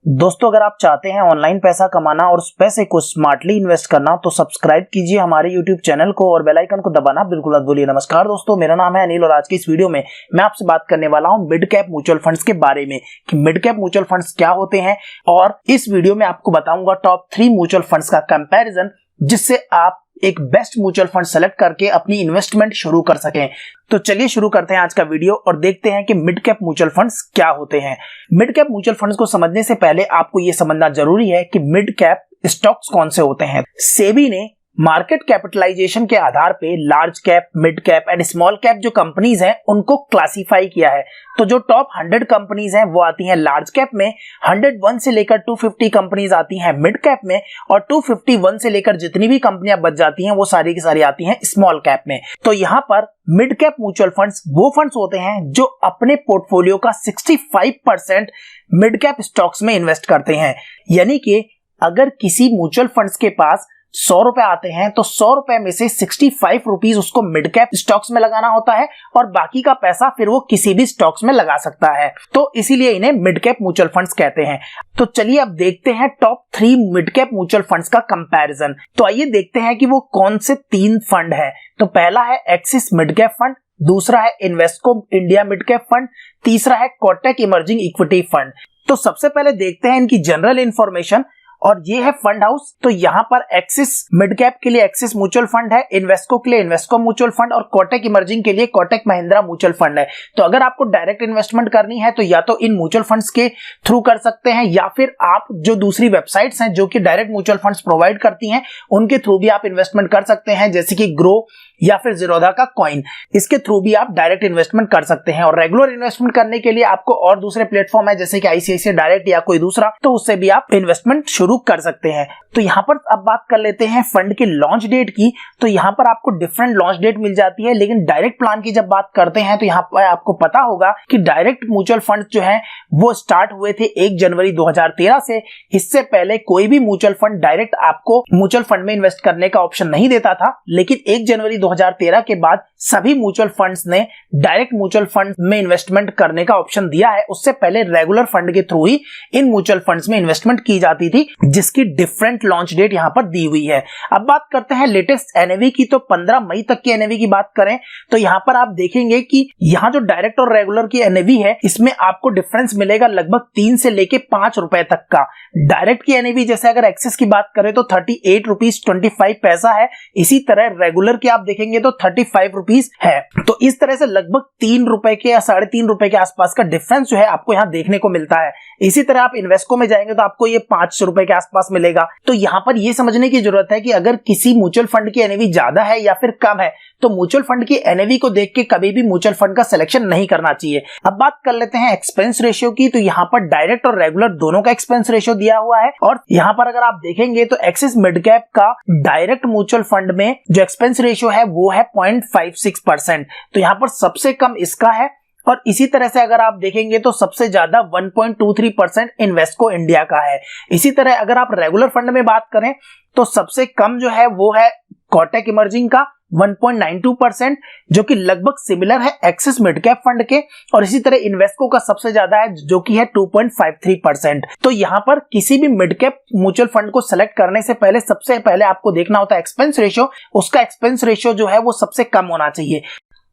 दोस्तों, अगर आप चाहते हैं ऑनलाइन पैसा कमाना और उस पैसे को स्मार्टली इन्वेस्ट करना तो सब्सक्राइब कीजिए हमारे YouTube चैनल को और बेल आइकन को दबाना बिल्कुल मत भूलिए। नमस्कार दोस्तों, मेरा नाम है अनिल और आज की इस वीडियो में मैं आपसे बात करने वाला हूं मिड कैप म्यूचुअल फंड्स के बारे में कि मिड कैप म्यूचुअल फंड्स क्या होते हैं। और इस वीडियो में आपको बताऊंगा टॉप 3 म्यूचुअल फंड्स का कंपैरिजन, जिससे आप एक बेस्ट म्यूचुअल फंड सेलेक्ट करके अपनी इन्वेस्टमेंट शुरू कर सकें। तो चलिए शुरू करते हैं आज का वीडियो और देखते हैं कि मिड कैप म्यूचुअल फंड्स क्या होते हैं। मिड कैप म्यूचुअल फंड्स को समझने से पहले आपको यह समझना जरूरी है कि मिड कैप स्टॉक्स कौन से होते हैं। सेबी ने मार्केट कैपिटलाइजेशन के आधार पे large cap, mid cap and small cap जो कंपनीज हैं उनको क्लासिफाई किया है। तो जो टॉप 100 कंपनीज हैं वो आती हैं लार्ज कैप में, 101 से लेकर 250 कंपनीज आती हैं मिड कैप में और 251 से लेकर जितनी भी कंपनियां बच जाती हैं वो सारी की सारी आती हैं स्मॉल कैप में। तो यहाँ पर मिड कैप म्यूचुअल फंड्स वो फंड्स होते हैं जो अपने पोर्टफोलियो का 65% मिड कैप स्टॉक्स में इन्वेस्ट करते हैं। यानी कि अगर किसी म्यूचुअल फंड्स के पास 100 रुपए आते हैं तो 100 रुपए में से 65 रुपीज उसको मिड कैप स्टॉक्स में लगाना होता है और बाकी का पैसा फिर वो किसी भी स्टॉक्स में लगा सकता है। तो इसीलिए इन्हें मिड कैप म्यूचुअल फंड्स कहते हैं। तो चलिए अब देखते हैं top 3 mid cap mutual funds का कंपैरिजन। तो आइए देखते हैं कि वो कौन से 3 फंड है। तो पहला है एक्सिस मिड कैप फंड, दूसरा है Invesco India mid cap fund, तीसरा है कोटक इमर्जिंग इक्विटी फंड। तो सबसे पहले देखते हैं इनकी जनरल इंफॉर्मेशन और ये है फंड हाउस। तो यहाँ पर एक्सिस मिड कैप के लिए एक्सिस म्यूचुअल फंड है, इन्वेस्को के लिए इन्वेस्को म्यूचुअल फंड और कोटक इमर्जिंग के लिए कोटक महिंद्रा म्यूचुअल फंड है। तो अगर आपको डायरेक्ट इन्वेस्टमेंट करनी है तो या तो इन म्यूचुअल फंड्स के थ्रू कर सकते हैं या फिर आप जो दूसरी वेबसाइट्स हैं जो कि डायरेक्ट म्यूचुअल फंड्स प्रोवाइड करती हैं उनके थ्रू भी आप इन्वेस्टमेंट कर सकते हैं, जैसे कि ग्रो या फिर जीरोधा का कॉइन। इसके थ्रू भी आप डायरेक्ट इन्वेस्टमेंट कर सकते हैं। और रेगुलर इन्वेस्टमेंट करने के लिए आपको और दूसरे प्लेटफॉर्म है जैसे कि आईसीआईसीआई डायरेक्ट या कोई दूसरा, तो उससे भी आप इन्वेस्टमेंट शुरू कर सकते हैं। तो यहाँ पर अब बात कर लेते हैं फंड के लॉन्च डेट की। तो यहाँ पर आपको डिफरेंट लॉन्च डेट मिल जाती है, लेकिन डायरेक्ट प्लान की जब बात करते हैं तो यहाँ पर आपको पता होगा कि डायरेक्ट म्यूचुअल फंड जो है वो स्टार्ट हुए थे 1 जनवरी 2013 से। इससे पहले कोई भी म्यूचुअल फंड डायरेक्ट आपको म्यूचुअल फंड में इन्वेस्ट करने का ऑप्शन नहीं देता था, लेकिन 1 जनवरी 2013 के बाद सभी म्यूचुअल फंड्स ने डायरेक्ट म्यूचुअल फंड में इन्वेस्टमेंट करने का ऑप्शन दिया है। उससे पहले रेगुलर फंड के through he in mutual funds में इन्वेस्टमेंट की जाती थी, जिसकी डिफरेंट लॉन्च डेट यहां पर दी हुई है। अब बात करते हैं लेटेस्ट एनएवी की। तो 15 मई तक की एनएवी की बात करें तो यहां पर आप देखेंगे कि यहां जो डायरेक्ट और रेगुलर की एनएवी है इसमें आपको डिफरेंस मिलेगा लगभग 3 से लेके 5 रुपए तक का। डायरेक्ट की एनएवी जैसे अगर एक्सेस की बात करें तो 38 रुपीज 25 पैसा है, इसी तरह रेगुलर की आप देखेंगे तो 35 रुपीज है। तो इस तरह से लगभग 3 रुपए के या 3.5 रुपए के आसपास का डिफरेंस जो है आपको यहाँ देखने को मिलता है। इसी तरह आप इन्वेस्को में जाएंगे तो आपको ये 5 रुपए के आसपास मिलेगा। तो यहाँ पर ये समझने की जरूरत है कि अगर किसी म्यूचुअल फंड की एनएवी ज्यादा है या फिर कम है तो म्यूचुअल फंड की एनएवी को देख के कभी भी म्यूचुअल फंड का सिलेक्शन नहीं करना चाहिए। अब बात कर लेते हैं एक्सपेंस रेशियो की। तो यहाँ पर डायरेक्ट और रेगुलर दोनों का एक्सपेंस रेशियो दिया हुआ है और यहाँ पर अगर आप देखेंगे तो एक्सिस मिड कैप का डायरेक्ट म्यूचुअल फंड में जो एक्सपेंस रेशियो है वो है 0.56%। तो यहाँ पर सबसे कम इसका है और इसी तरह से अगर आप देखेंगे तो सबसे ज्यादा 1.23% इन्वेस्को इंडिया का है। इसी तरह अगर आप रेगुलर फंड में बात करें तो सबसे कम जो है वो है कोटक इमर्जिंग का 1.92%, जो कि लगभग सिमिलर है एक्सिस मिड कैप फंड के। और इसी तरह इन्वेस्को का सबसे ज्यादा है जो कि है 2.53%। तो यहाँ पर किसी भी मिड कैप म्यूचुअल फंड को सेलेक्ट करने से पहले सबसे पहले आपको देखना होता है एक्सपेंस रेशियो। उसका एक्सपेंस रेशियो जो है वो सबसे कम होना चाहिए।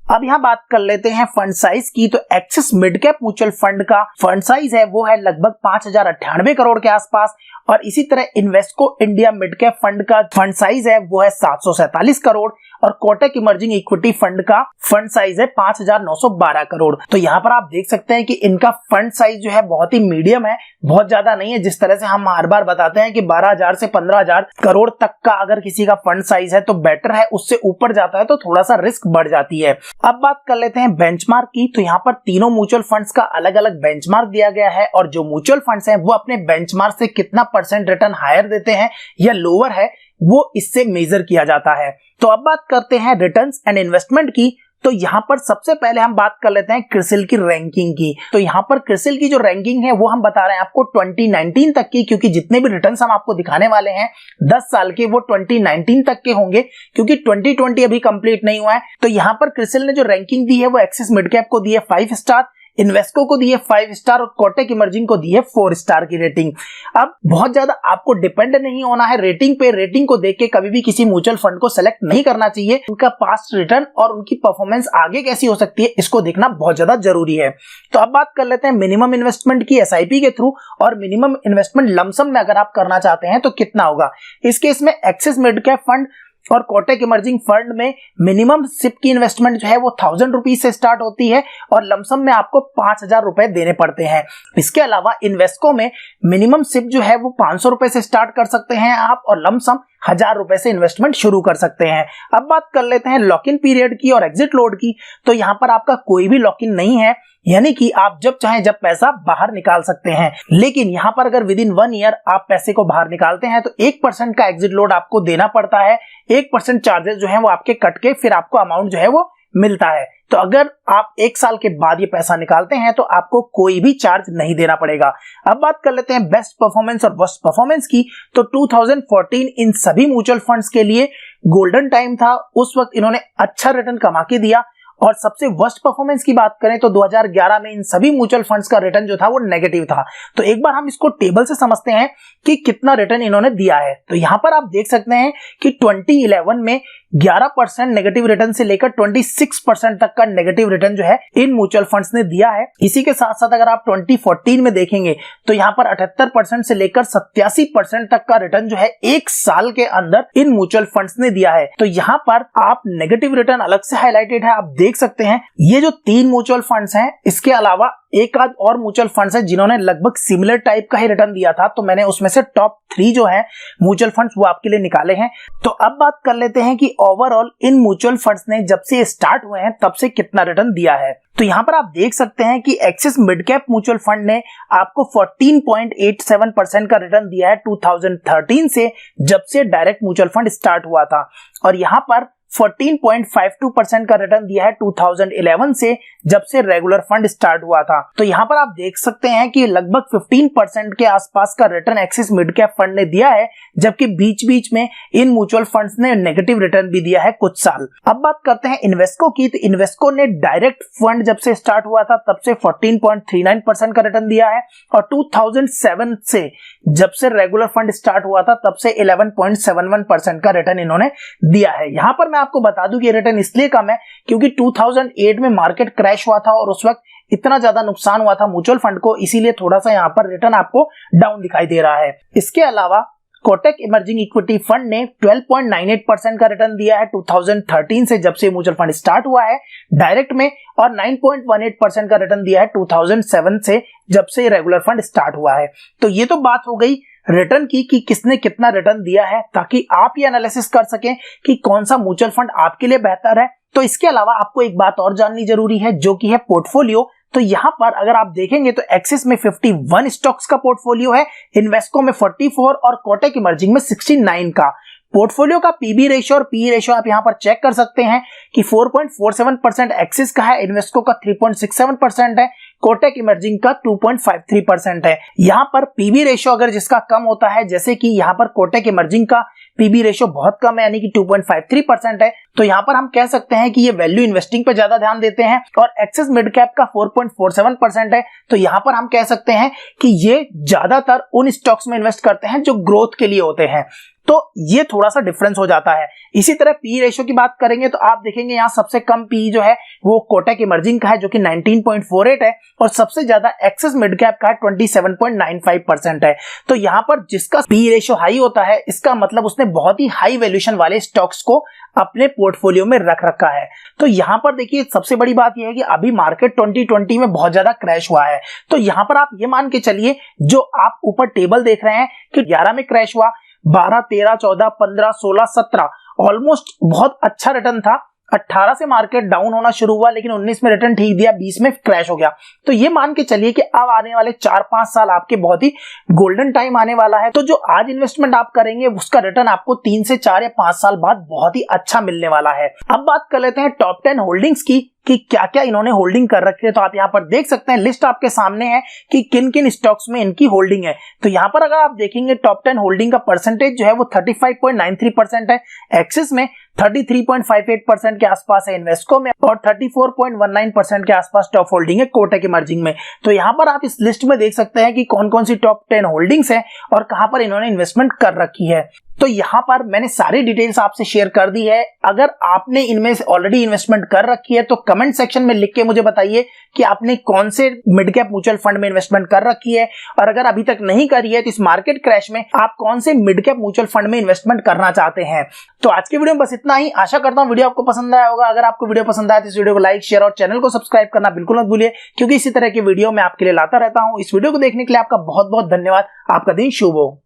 अब यहाँ बात कर लेते हैं फंड साइज की। तो axis mid cap mutual fund का फंड साइज है वो है लगभग 5098 करोड़ के आसपास और इसी तरह Invesco India mid cap fund का फंड साइज है वो है 747 करोड़ और कोटक इमर्जिंग इक्विटी फंड का फंड साइज है 5912 करोड़। तो यहाँ पर आप देख सकते हैं कि इनका फंड साइज जो है बहुत ही मीडियम है, बहुत ज्यादा नहीं है। जिस तरह से हम हर बार बताते हैं कि 12,000 से 15,000 करोड़ तक का अगर किसी का फंड साइज है तो बेटर है, उससे ऊपर जाता है तो थोड़ा सा रिस्क बढ़ जाती है। अब बात कर लेते हैं बेंचमार्क की। तो यहाँ पर तीनों म्यूचुअल फंड्स का अलग अलग बेंचमार्क दिया गया है और जो म्यूचुअल फंड्स हैं वो अपने बेंचमार्क से कितना परसेंट रिटर्न हायर देते हैं या लोअर है वो इससे मेजर किया जाता है। तो अब बात करते हैं रिटर्न्स एंड इन्वेस्टमेंट की। तो यहाँ पर सबसे पहले हम बात कर लेते हैं क्रिसिल की रैंकिंग की। तो यहाँ पर क्रिसिल की जो रैंकिंग है वो हम बता रहे हैं आपको 2019 तक की, क्योंकि जितने भी रिटर्न्स हम आपको दिखाने वाले हैं 10 साल के वो 2019 तक के होंगे, क्योंकि 2020 अभी कंप्लीट नहीं हुआ है। तो यहाँ पर क्रिसिल ने जो रैंकिंग दी है वो एक्सिस मिड कैप को दी है 5 स्टार, इन्वेस्को को दी है 5 स्टार और कोटक इमर्जिंग को दी है 4 स्टार की रेटिंग। अब बहुत ज्यादा आपको डिपेंड नहीं होना है रेटिंग पे। रेटिंग को देख के कभी भी किसी म्यूचुअल फंड को सेलेक्ट नहीं करना चाहिए। उनका पास्ट रिटर्न और उनकी परफॉर्मेंस आगे कैसी हो सकती है इसको देखना बहुत ज्यादा जरूरी है। तो अब बात कर लेते हैं मिनिमम इन्वेस्टमेंट की एसआईपी के थ्रू और मिनिमम इन्वेस्टमेंट लमसम में अगर आप करना चाहते हैं तो कितना होगा। इस केस में एक्सिस मिड कैप फंड और कोटक इमर्जिंग फंड में मिनिमम सिप की इन्वेस्टमेंट जो है वो 1000 रुपीज से स्टार्ट होती है और लमसम में आपको 5000 रुपए देने पड़ते हैं। इसके अलावा इन्वेस्को में मिनिमम सिप जो है वो 500 रुपए से स्टार्ट कर सकते हैं आप और लमसम 1000 रुपए से इन्वेस्टमेंट शुरू कर सकते हैं। अब बात कर लेते हैं लॉक इन पीरियड की और एग्जिट लोड की। तो यहाँ पर आपका कोई भी लॉक इन नहीं है, यानी कि आप जब चाहें जब पैसा बाहर निकाल सकते हैं। लेकिन यहाँ पर अगर विद इन 1 ईयर आप पैसे को बाहर निकालते हैं तो 1% का एग्जिट लोड आपको देना पड़ता है। 1% चार्जेस जो है वो आपके कट के फिर आपको अमाउंट जो है वो मिलता है। तो अगर आप 1 साल के बाद ये पैसा निकालते हैं तो आपको कोई भी चार्ज नहीं देना पड़ेगा। अब बात कर लेते हैं बेस्ट परफॉर्मेंस और वर्स्ट परफॉर्मेंस की। तो 2014 इन सभी म्यूचुअल फंड्स के लिए गोल्डन टाइम था। उस वक्त इन्होंने अच्छा रिटर्न कमा के दिया। और सबसे वर्स्ट परफॉर्मेंस की बात करें तो 2011 में इन सभी म्यूचुअल फंड्स का रिटर्न जो था वो नेगेटिव था। तो एक बार हम इसको टेबल से समझते हैं कि कितना रिटर्न इन्होंने दिया है। तो यहां पर आप देख सकते हैं कि 2011 में 11% नेगेटिव रिटर्न से लेकर 26% तक का नेगेटिव रिटर्न जो है इन म्यूचुअल फंड्स ने दिया है। इसी के साथ साथ अगर आप 2014 में देखेंगे तो यहां पर 78% से लेकर 87% तक का रिटर्न जो है 1 साल के अंदर इन म्यूचुअल फंड्स ने दिया है। तो यहां पर आप नेगेटिव रिटर्न अलग से हाईलाइटेड है, आप देख सकते हैं। ये जो 3 म्यूचुअल फंड्स हैं, इसके अलावा एक आध और म्यूचुअल फंड्स हैं जिन्होंने लगभग सिमिलर टाइप का ही रिटर्न दिया था। तो मैंने उसमें से टॉप 3 जो है म्यूचुअल फंड्स वो आपके लिए निकाले हैं। तो अब बात कर लेते हैं कि ओवरऑल इन म्यूचुअल फंड्स ने जब से स्टार्ट हुए हैं तब से कितना रिटर्न दिया है। तो यहां पर आप देख सकते हैं कि axis mid cap mutual fund ने आपको 14.87% का रिटर्न दिया है 2013 से, जब से डायरेक्ट म्यूचुअल फंड स्टार्ट हुआ था। और यहां पर 14.52% का रिटर्न दिया है 2011 से, जब से रेगुलर फंड स्टार्ट हुआ था। तो यहां पर आप देख सकते हैं कि लगभग 15% के आसपास का return axis mid cap fund ने दिया है, जबकि बीच बीच में इन म्यूचुअल फंड्स ने नेगेटिव रिटर्न भी दिया है कुछ साल। अब बात करते हैं इन्वेस्को की। तो इन्वेस्को ने डायरेक्ट फंड जब से स्टार्ट हुआ था तब से 14.39% का रिटर्न दिया है और 2007 से जब से रेगुलर फंड स्टार्ट हुआ था तब से 11.71% का रिटर्न इन्होंने दिया है। यहां पर मैं आपको बता दूं कि रिटर्न इसलिए कम है क्योंकि 2008 में मार्केट क्रैश हुआ था और उस वक्त इतना ज्यादा नुकसान हुआ था म्यूचुअल फंड को, इसीलिए थोड़ा सा यहां पर रिटर्न आपको डाउन दिखाई दे रहा है। इसके अलावा कोटक इमर्जिंग इक्विटी फंड ने 12.98% का रिटर्न दिया है 2013 से, जब से म्यूचुअल फंड स्टार्ट हुआ है डायरेक्ट में, और 9.18% का रिटर्न दिया है 2007 से, जब से रेगुलर फंड स्टार्ट हुआ है। तो ये तो बात हो गई रिटर्न की कि किसने कितना रिटर्न दिया है, ताकि आप ये एनालिसिस कर सकें कि कौन सा म्यूचुअल फंड आपके लिए बेहतर है। तो इसके अलावा आपको एक बात और जाननी जरूरी है, जो कि है पोर्टफोलियो। तो यहां पर अगर आप देखेंगे तो एक्सिस में 51 स्टॉक्स का पोर्टफोलियो है, इन्वेस्को में 44 और कोटक इमर्जिंग में 69 का। पोर्टफोलियो का पीबी रेशियो और पीई रेशियो आप यहां पर चेक कर सकते हैं कि 4.47% एक्सिस का है, इन्वेस्को का 3.67% है, कोटक इमर्जिंग का 2.53% है। यहां पर पीबी रेशियो अगर जिसका कम होता है, जैसे कि यहां पर कोटक इमर्जिंग का पीबी रेशियो बहुत कम है यानी कि 2.53% है, तो यहां पर हम कह सकते हैं कि ये वैल्यू इन्वेस्टिंग पे ज्यादा ध्यान देते हैं। और एक्सिस मिड कैप का 4.47% है, तो यहां पर हम कह सकते हैं कि ये ज्यादातर उन स्टॉक्स में इन्वेस्ट करते हैं जो ग्रोथ के लिए होते हैं। तो ये थोड़ा सा डिफरेंस हो जाता है। इसी तरह पी रेशियो की बात करेंगे तो आप देखेंगे यहाँ सबसे कम पी जो है वो कोटक इमर्जिंग का है, जो कि 19.48 है, और सबसे ज्यादा एक्सिस मिड कैप का है 27.95% है। तो यहाँ पर जिसका पी रेशियो हाई होता है, इसका मतलब उसने बहुत ही हाई वैल्यूएशन वाले स्टॉक्स को अपने पोर्टफोलियो में रख रखा है। तो यहाँ पर देखिए सबसे बड़ी बात यह है कि अभी मार्केट 2020 में बहुत ज्यादा क्रैश हुआ है। तो यहाँ पर आप ये मान के चलिए, जो आप ऊपर टेबल देख रहे हैं कि 11 में क्रैश हुआ, 12, 13, 14, 15, 16, 17 ऑलमोस्ट बहुत अच्छा रिटर्न था। 18 से मार्केट डाउन होना शुरू हुआ, लेकिन 19 में रिटर्न ठीक दिया, 20 में क्रैश हो गया। तो ये मान के चलिए कि अब आने वाले 4-5 साल आपके बहुत ही गोल्डन टाइम आने वाला है। तो जो आज इन्वेस्टमेंट आप करेंगे उसका रिटर्न आपको 3 से 4 या 5 साल बाद बहुत ही अच्छा मिलने वाला है। अब बात कर लेते हैं टॉप 10 होल्डिंग्स की कि क्या क्या इन्होंने होल्डिंग कर रखी है। तो आप यहाँ पर देख सकते हैं, लिस्ट आपके सामने है कि किन किन स्टॉक्स में इनकी होल्डिंग है। तो यहाँ पर अगर आप देखेंगे टॉप 10 होल्डिंग का परसेंटेज जो है वो 35.93% है, एक्सिस में 33.58% के आसपास है इन्वेस्को में और 34.19% के आसपास टॉप होल्डिंग है कोटक इमर्जिंग में। तो यहाँ पर आप इस लिस्ट में देख सकते हैं कि कौन कौन सी टॉप 10 होल्डिंग्स हैं और कहां पर इन्होंने इन्वेस्टमेंट कर रखी है। तो यहाँ पर मैंने सारी डिटेल्स आपसे शेयर कर दी है। अगर आपने इनमें ऑलरेडी इन्वेस्टमेंट कर रखी है तो कमेंट सेक्शन में लिख के मुझे बताइए कि आपने कौन से मिड कैप म्यूचुअल फंड में इन्वेस्टमेंट कर रखी है, और अगर अभी तक नहीं करी है तो इस मार्केट क्रैश में आप कौन से मिड कैप म्यूचुअल फंड में इन्वेस्टमेंट करना चाहते हैं। तो आज की वीडियो में बस इतना ही। आशा करता हूं वीडियो आपको पसंद आया होगा। अगर आपको वीडियो पसंद आया तो इस वीडियो को लाइक, शेयर और चैनल को सब्सक्राइब करना बिल्कुल मत भूलिए, क्योंकि इसी तरह की वीडियो मैं आपके लिए लाता रहता हूं। इस वीडियो को देखने के लिए आपका बहुत बहुत धन्यवाद। आपका दिन शुभ हो।